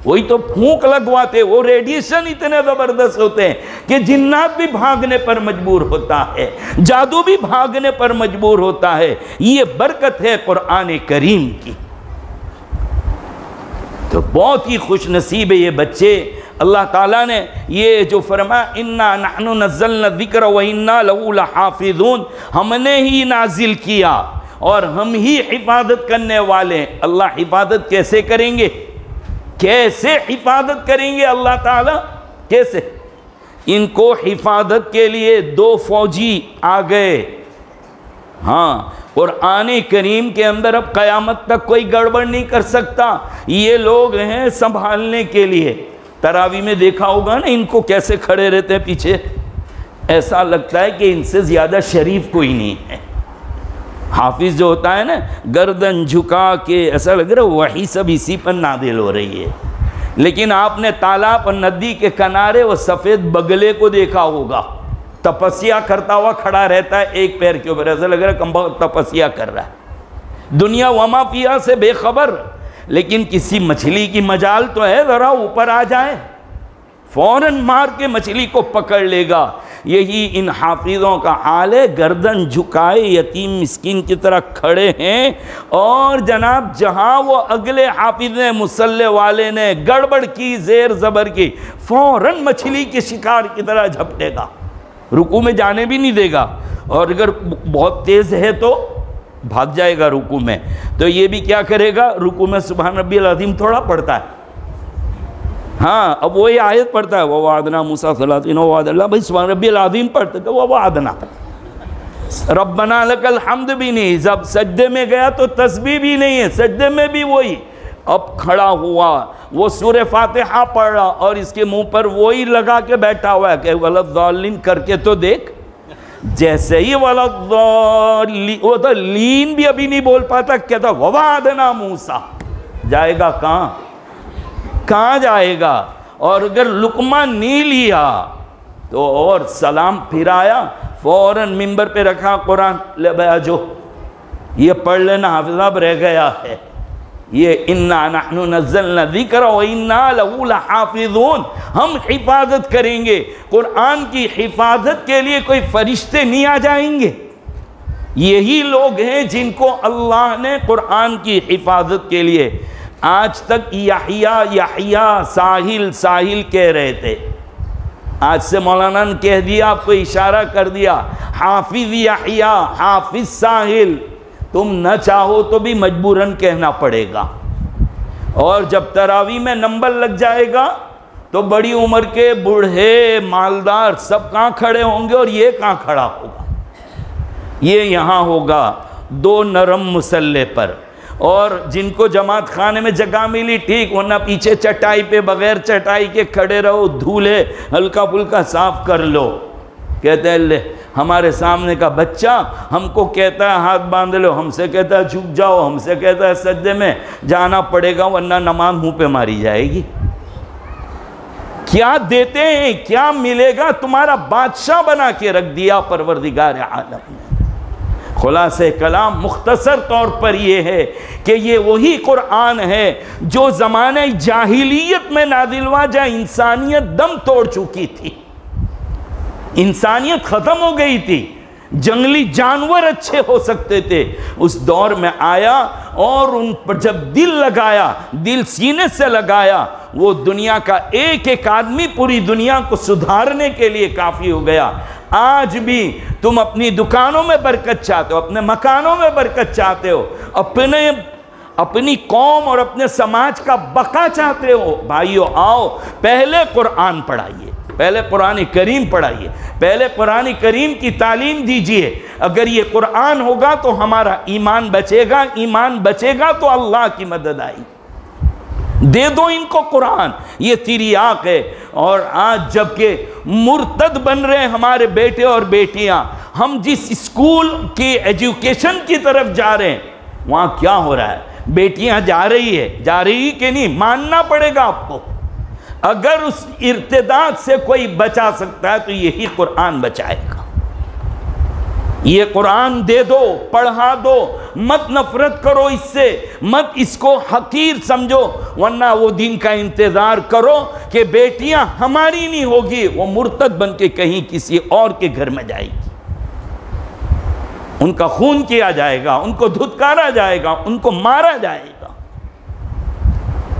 وہی تو پھونک لگواتے، وہ ریڈیشن اتنے زبردست ہوتے ہیں کہ جنات بھی بھاگنے پر مجبور ہوتا ہے، جادو بھی بھاگنے پر مجبور ہوتا ہے۔ یہ برکت ہے قرآن کریم کی۔ تو بہت ہی خوش نصیب ہے یہ بچے۔ اللہ تعالیٰ نے یہ جو فرمایا اِنَّا نَحْنُ نَزَّلْنَا الذِّكْرَ وَإِنَّا لَهُ لَحَافِظُونَ، ہم نے ہی نازل کیا اور ہم ہی حفاظت کرنے والے ہیں۔ اللہ حفاظت کیسے کریں گے؟ کیسے حفاظت کریں گے اللہ تعالیٰ؟ کیسے؟ ان کو حفاظت کے لیے 2 فوجی آ گئے۔ ہاں قرآن کریم کے اندر اب قیامت تک کوئی گڑبڑ نہیں کر سکتا، یہ لوگ ہیں سنبھالنے کے لیے۔ تراویح میں دیکھا ہوگا نا ان کو کیسے کھڑے رہتے ہیں پیچھے، ایسا لگتا ہے کہ ان سے زیادہ شریف کوئی نہیں ہے۔ حافظ جو ہوتا ہے نا گردن جھکا کے ایسا لگ رہا ہے وحی سب اسی پر نازل ہو رہی ہے۔ لیکن آپ نے تالاب اور ندی کے کنارے وہ سفید بگلے کو دیکھا ہوگا، تپسیا کرتا ہوا کھڑا رہتا ہے ایک پیر کے اوپر، ایسا لگ رہا ہے کم تپسیا کر رہا ہے۔ دنیا وما فیہا سے بے خبر، لیکن کسی مچھلی کی مجال تو ہے، ذرا اوپر آ جائے فوراً مار کے مچھلی کو پکڑ لے گا۔ یہی ان حافظوں کا حال ہے، گردن جھکائے یتیم مسکین کی طرح کھڑے ہیں، اور جناب جہاں وہ اگلے حافظ نے مسلح والے نے گڑبڑ کی زیر زبر کی، فوراً مچھلی کے شکار کی طرح جھپٹے گا، رکوع میں جانے بھی نہیں دے گا، اور اگر بہت تیز ہے تو بھاگ جائے گا رکوع میں۔ تو یہ بھی کیا کرے گا؟ رکوع میں سبحان ربی العظیم تھوڑا پڑھتا ہے، ہاں اب وہی آیت پڑھتا ہے وَوَعَدْنَا مُوسَىٰ 30 وَوَعَدَ اللہ، بھائی سبحان ربی العظیم پڑھتے تو وَوَعَدْنَا رَبَّنَا لَكَ الْحَمْدُ بھی نہیں، جب سجدے میں گیا تو تسبیح بھی نہیں ہے، سجدے میں بھی وہی، اب کھڑا ہوا وہ سورہ فاتحہ پڑھ رہا اور اس کے منہ پر وہی لگا کے بیٹھا ہوا ہے کہ وَلَضَّالِّينَ کر کے تو دیکھ، جیسے ہی وَلَضَّالِّينَ وہ تو لین بھی ابھی نہیں بول پاتا، کہتا وَوَعَدْنَا مُوسَىٰ، جائے گا کہاں جائے گا؟ اور اگر لقمہ نہیں لیا تو اور سلام پھرایا، فوراً ممبر پہ رکھا قرآن، لے بھائی جو یہ پڑھ لینا حافظ صاحب رہ گیا ہے، یہ اِنَّا نَحْنُ نَزَّلْنَا الذِّكْرَ وَإِنَّا لَهُ لَحَافِظُونَ، ہم حفاظت کریں گے۔ قرآن کی حفاظت کے لیے کوئی فرشتے نہیں آ جائیں گے؟ یہی لوگ ہیں جن کو اللہ نے قرآن کی حفاظت کے لیے، آج تک یحییٰ ساحل کہہ رہے تھے، آج سے مولانا نے کہہ دیا، آپ کو اشارہ کر دیا، حافظ یحییٰ حافظ ساحل، تم نہ چاہو تو بھی مجبوراً کہنا پڑے گا۔ اور جب تراویح میں نمبر لگ جائے گا تو بڑی عمر کے بوڑھے مالدار سب کہاں کھڑے ہوں گے، اور یہ کہاں کھڑا ہوگا؟ یہ یہاں ہوگا 2 نرم مسلح پر، اور جن کو جماعت خانے میں جگہ ملی ٹھیک، ورنہ پیچھے چٹائی پہ بغیر چٹائی کے کھڑے رہو، دھولے ہلکا پھلکا صاف کر لو۔ کہتے ہیں لے ہمارے سامنے کا بچہ ہم کو کہتا ہے ہاتھ باندھ لو، ہم سے کہتا ہے جھک جاؤ، ہم سے کہتا ہے سجدے میں جانا پڑے گا ورنہ نماز منہ پہ ماری جائے گی۔ کیا دیتے ہیں، کیا ملے گا؟ تمہارا بادشاہ بنا کے رکھ دیا پروردگار عالم نے۔ خلاصہ کلام مختصر طور پر یہ ہے کہ یہ وہی قرآن ہے جو زمانہ جاہلیت میں نازل ہوا، جہاں انسانیت دم توڑ چکی تھی، انسانیت ختم ہو گئی تھی، جنگلی جانور اچھے ہو سکتے تھے، اس دور میں آیا اور ان پر جب دل لگایا، دل سینے سے لگایا، وہ دنیا کا ایک ایک آدمی پوری دنیا کو سدھارنے کے لیے کافی ہو گیا۔ آج بھی تم اپنی دکانوں میں برکت چاہتے ہو، اپنے مکانوں میں برکت چاہتے ہو، اپنی قوم اور اپنے سماج کا بقا چاہتے ہو، بھائیو آؤ پہلے قرآن پڑھائیے، پہلے قرآن کریم پڑھائیے، پہلے قرآن کریم کی تعلیم دیجئے۔ اگر یہ قرآن ہوگا تو ہمارا ایمان بچے گا، ایمان بچے گا تو اللہ کی مدد آئی۔ دے دو ان کو قرآن، یہ تریاق ہے۔ اور آج جبکہ مرتد بن رہے ہیں ہمارے بیٹے اور بیٹیاں، ہم جس اسکول کی ایجوکیشن کی طرف جا رہے ہیں وہاں کیا ہو رہا ہے؟ بیٹیاں جا رہی کہ نہیں؟ ماننا پڑے گا آپ کو۔ اگر اس ارتداد سے کوئی بچا سکتا ہے تو یہی قرآن بچائے گا۔ یہ قرآن دے دو، پڑھا دو، مت نفرت کرو اس سے، مت اس کو حقیر سمجھو، ورنہ وہ دن کا انتظار کرو کہ بیٹیاں ہماری نہیں ہوگی، وہ مرتد بن کے کہیں کسی اور کے گھر میں جائے گی، ان کا خون کیا جائے گا، ان کو دھتکارا جائے گا، ان کو مارا جائے گا۔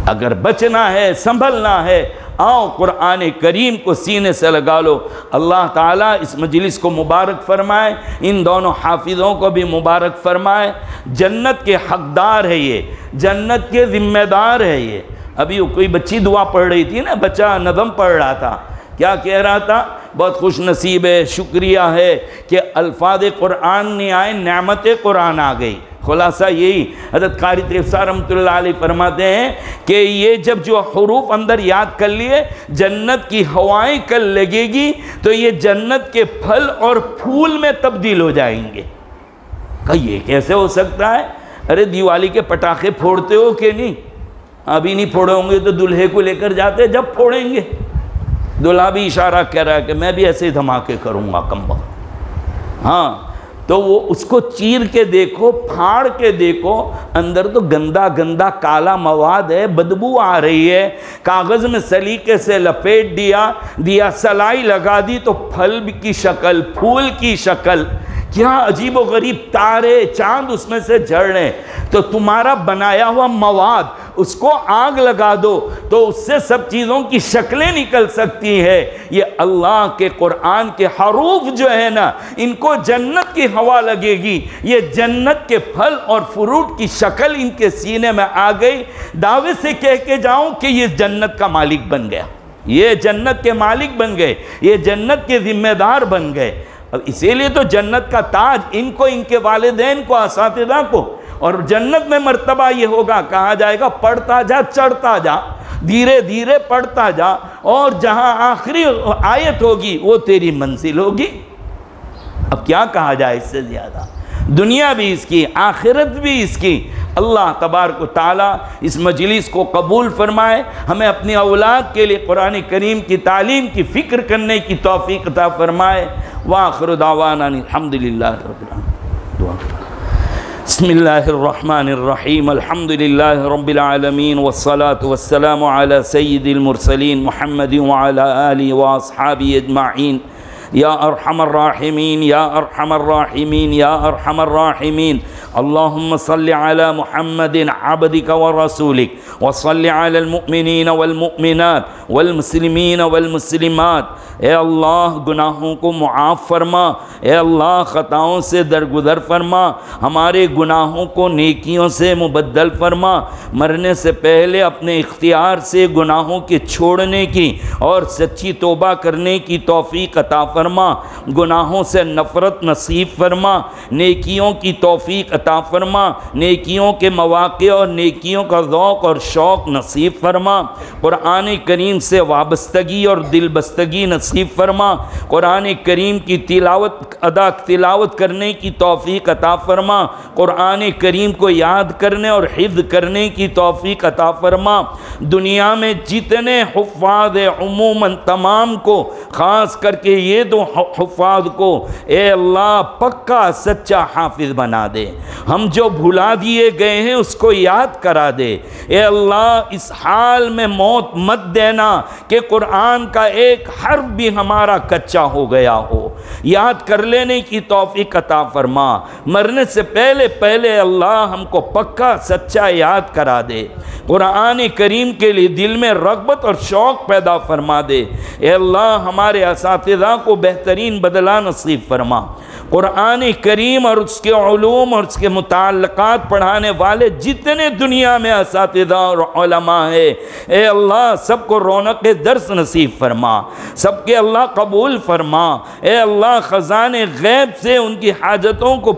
اگر بچنا ہے، سنبھلنا ہے، آؤ قرآن کریم کو سینے سے لگا لو۔ اللہ تعالیٰ اس مجلس کو مبارک فرمائے، ان دونوں حافظوں کو بھی مبارک فرمائے۔ جنت کے حقدار ہے یہ، جنت کے ذمہ دار ہے یہ۔ ابھی کوئی بچی دعا پڑھ رہی تھی نا، بچہ نظم پڑھ رہا تھا، کیا کہہ رہا تھا؟ بہت خوش نصیب ہے، شکریہ ہے کہ الفاظ قرآن نہیں آئے، نعمت قرآن آ گئی۔ خلاصہ یہی حضرت قاری طیفسار رحمۃ اللہ علیہ فرماتے ہیں کہ یہ جب جو حروف اندر یاد کر لیے، جنت کی ہوائیں کل لگے گی تو یہ جنت کے پھل اور پھول میں تبدیل ہو جائیں گے۔ کہ یہ کیسے ہو سکتا ہے؟ ارے دیوالی کے پٹاخے پھوڑتے ہو کہ نہیں؟ ابھی نہیں پھوڑے ہوں گے تو دلہے کو لے کر جاتے، جب پھوڑیں گے۔ دلہا بھی اشارہ کہہ رہا ہے کہ میں بھی ایسے دھماکے کروں گا کم وقت۔ ہاں تو وہ اس کو چیر کے دیکھو، پھاڑ کے دیکھو، اندر تو گندا گندا کالا مواد ہے، بدبو آ رہی ہے۔ کاغذ میں سلیقے سے لپیٹ دیا سلائی لگا دی تو پھل کی شکل، پھول کی شکل، کیا عجیب و غریب تارے چاند اس میں سے جھڑ رہے ہیں۔ تو تمہارا بنایا ہوا مواد، اس کو آگ لگا دو تو اس سے سب چیزوں کی شکلیں نکل سکتی ہے۔ یہ اللہ کے قرآن کے حروف جو ہے نا، ان کو جنت کی ہوا لگے گی، یہ جنت کے پھل اور فروٹ کی شکل ان کے سینے میں آ گئی۔ دعوے سے کہہ کے جاؤں کہ یہ جنت کا مالک بن گیا، یہ جنت کے مالک بن گئے، یہ جنت کے ذمہ دار بن گئے۔ اب اسی لیے تو جنت کا تاج ان کو، ان کے والدین کو، اساتذہ کو، اور جنت میں مرتبہ یہ ہوگا، کہا جائے گا پڑھتا جا، چڑھتا جا، دھیرے دھیرے پڑھتا جا، اور جہاں آخری آیت ہوگی وہ تیری منزل ہوگی۔ اب کیا کہا جائے اس سے زیادہ؟ دنیا بھی اس کی، آخرت بھی اس کی۔ اللہ تبارک و تعالیٰ اس مجلس کو قبول فرمائے، ہمیں اپنی اولاد کے لیے قرآن کریم کی تعلیم کی فکر کرنے کی توفیق عطا فرمائے۔ وآخر دعوانا الحمدللہ رب العالمین۔ دعا بسم اللہ الرحمن الرحیم، الحمدللہ رب العالمین، والصلاة والسلام علی سید المرسلین محمد وعلی آلہ واصحابہ اجمعین۔ یا ارحم الراحمین، یا ارحم الراحمین، یا ارحم الراحمین، اللہم صل علی محمد عبدک ورسولک، وصل علی المؤمنین والمؤمنات والمسلمین والمسلمات۔ اے اللہ گناہوں کو معاف فرما، اے اللہ خطاؤں سے درگزر فرما، ہمارے گناہوں کو نیکیوں سے مبدل فرما، مرنے سے پہلے اپنے اختیار سے گناہوں کے چھوڑنے کی اور سچی توبہ کرنے کی توفیق عطا فرما، گناہوں سے نفرت نصیب فرما، نیکیوں کی توفیق عطا فرما، نیکیوں کے مواقع اور نیکیوں کا ذوق اور شوق نصیب فرما، قرآن کریم سے وابستگی اور دل بستگی نصیب فرما، قرآن کریم کی تلاوت کرنے کی توفیق عطا فرما، قرآن کریم کو یاد کرنے اور حفظ کرنے کی توفیق عطا فرما۔ دنیا میں جتنے حفاظ عموماً تمام کو، خاص کر کے یہ دو حفاظ کو اے اللہ پکا سچا حافظ بنا دے، ہم جو بھلا دیے گئے ہیں اس کو یاد کرا دے۔ اے اللہ اس حال میں موت مت دینا کہ قرآن کا ایک حرف بھی ہمارا کچا ہو گیا ہو، یاد کر لینے کی توفیق عطا فرما، مرنے سے پہلے اللہ ہم کو پکا سچا یاد کرا دے۔ قرآن کریم کے لیے دل میں رغبت اور شوق پیدا فرما دے۔ اے اللہ ہمارے اساتذہ کو بہترین بدلہ نصیب فرما۔ قرآن کریم اور اس کے علوم اور اس کے متعلقات پڑھانے والے جتنے دنیا میں اساتذہ اور علماء ہیں، اے اللہ سب کو رونق درس نصیب فرما، سب کے اللہ قبول فرما۔ اے اللہ خزانے غیب سے ان کی حاجتوں کو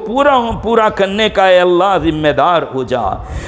پورا کرنے کا اے اللہ ذمہ دار ہو جا۔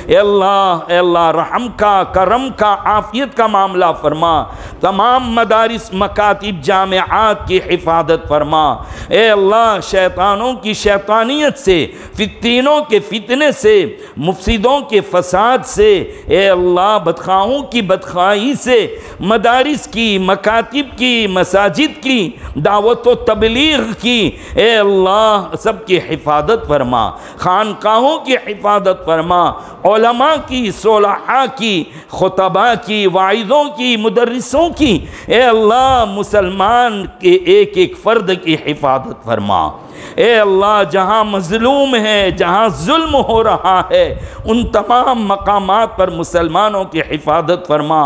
اے اللہ رحم کا، کرم کا، عافیت کا معاملہ فرما۔ تمام مدارس، مکاتب، جامعات کی حفاظت فرما۔ اے اللہ شیطانوں کی شیطانیت سے، فتنوں کے فتنے سے، مفسدوں کے فساد سے، اے اللہ بدخواہوں کی بدخواہی سے، مدارس کی، مکاتب کی، مساجد کی، دعوت و تبلیغ کی اے اللہ سب کی حفاظت فرما۔ خانقاہوں کی حفاظت فرما، علماء کی، صلحاء کی، خطباء کی، واعظوں کی، مدرسوں کی، اے اللہ مسلمان کے ایک ایک فرد کی حفاظت فرما۔ اے اللہ جہاں مظلوم ہے، جہاں ظلم ہو رہا ہے، ان تمام مقامات پر مسلمانوں کی حفاظت فرما،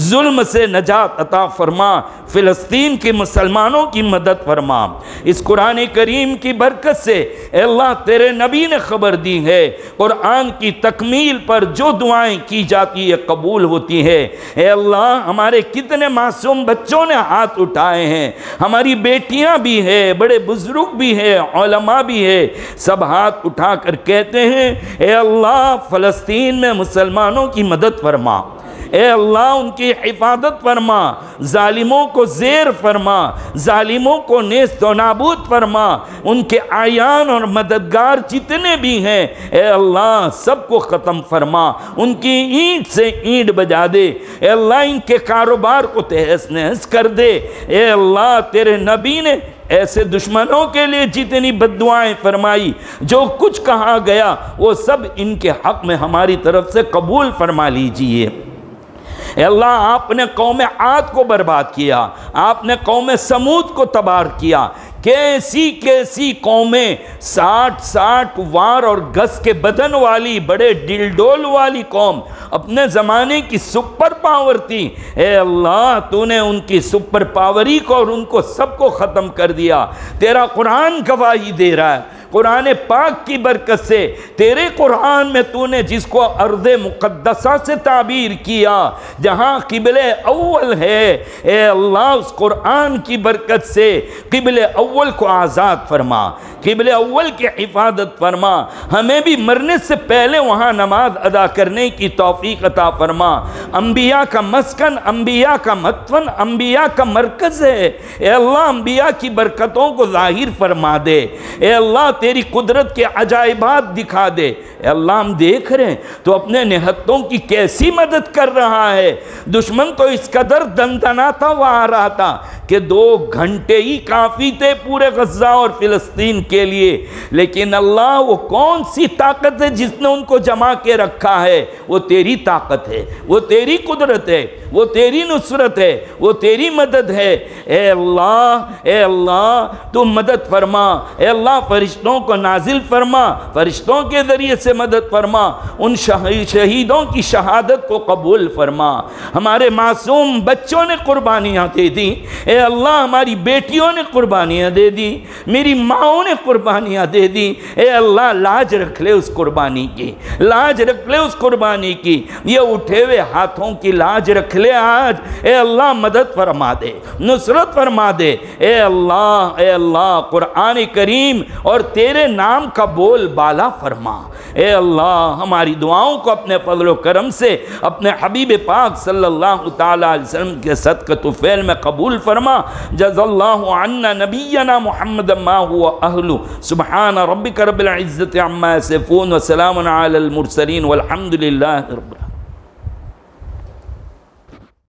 ظلم سے نجات عطا فرما، فلسطین کے مسلمانوں کی مدد فرما۔ اس قرآن کریم کی برکت سے اے اللہ تیرے نبی نے خبر دی ہے، قرآن کی تکمیل پر جو دعائیں کی جاتی ہے قبول ہوتی ہے۔ اے اللہ ہمارے کتنے معصوم بچوں نے ہاتھ اٹھائے ہیں، ہماری بیٹیاں بھی ہیں، بڑے بزرگ بھی ہیں، علماء بھی ہے، سب ہاتھ اٹھا کر کہتے ہیں اے اللہ فلسطین میں مسلمانوں کی مدد فرما، اے اللہ ان کی حفاظت فرما، ظالموں کو زیر فرما، ظالموں کو نیست و نابود فرما، ان کے اعیان اور مددگار جتنے بھی ہیں اے اللہ سب کو ختم فرما، ان کی اینٹ سے اینٹ بجا دے، اے اللہ ان کے کاروبار کو تہس نہس کر دے۔ اے اللہ تیرے نبی نے ایسے دشمنوں کے لیے جتنی بد دعائیں فرمائی، جو کچھ کہا گیا وہ سب ان کے حق میں ہماری طرف سے قبول فرما لیجئے۔ اے اللہ آپ نے قوم عاد کو برباد کیا، آپ نے قوم سمود کو تباہ کیا، کیسی قومیں 60 وار اور گز کے بدن والی، بڑے ڈلڈول والی قوم، اپنے زمانے کی سپر پاور تھی، اے اللہ تو نے ان کی سپر پاوری کو اور ان کو سب کو ختم کر دیا۔ تیرا قرآن گواہی دے رہا ہے، قرآن پاک کی برکت سے تیرے قرآن میں تو نے جس کو ارض مقدسہ سے تعبیر کیا، جہاں قبلہ اول ہے، اے اللہ اس قرآن کی برکت سے قبلہ اول کو آزاد فرما، قبلہ اول کی حفاظت فرما، ہمیں بھی مرنے سے پہلے وہاں نماز ادا کرنے کی توفیق عطا فرما۔ انبیاء کا مسکن، انبیاء کا مدفن، انبیاء کا مرکز ہے، اے اللہ انبیاء کی برکتوں کو ظاہر فرما دے، اے اللہ تیری قدرت کے عجائبات دکھا دے۔ اے اللہ ہم دیکھ رہے ہیں تو اپنے نہتوں کی کیسی مدد کر رہا ہے، دشمن تو اس قدر دندناتا ہوا آ رہا تھا کہ 2 گھنٹے ہی کافی تھے پورے غزہ اور فلسطین کے لیے، لیکن اللہ وہ کون سی طاقت ہے جس نے ان کو جمع کے رکھا ہے؟ وہ تیری طاقت ہے، وہ تیری قدرت ہے، وہ تیری نصرت ہے، وہ تیری مدد ہے۔ اے اللہ تو مدد فرما، اے اللہ فرشتوں کو نازل فرما، فرشتوں کے ذریعے سے مدد فرما، ان شہیدوں کی شہادت کو قبول فرما۔ ہمارے معصوم بچوں نے قربانیاں دے دی، اے اللہ ہماری بیٹیوں نے قربانیاں دے دی، میری ماؤں نے قربانیاں دے دی، اے اللہ لاج رکھ لے اس قربانی کی، لاج رکھ لے اس قربانی کی، یہ اٹھے ہوئے ہاتھوں کی لاج رکھ لے آج، اے اللہ مدد فرما دے، نصرت فرما دے، اے اللہ قرآن کریم اور تیرے نام کا بول بالا فرما۔ اے اللہ ہماری دعاؤں کو اپنے فضل و کرم سے اپنے حبیب پاک صلی اللہ تعالیٰ علیہ وسلم کے صدقۃ و فعل میں قبول فرما۔ جزا اللہ عنا نبینا محمد ما هو اہلو، سبحان ربک رب العزت عما یصفون وسلام علی المرسلین والحمد للہ رب العالمین۔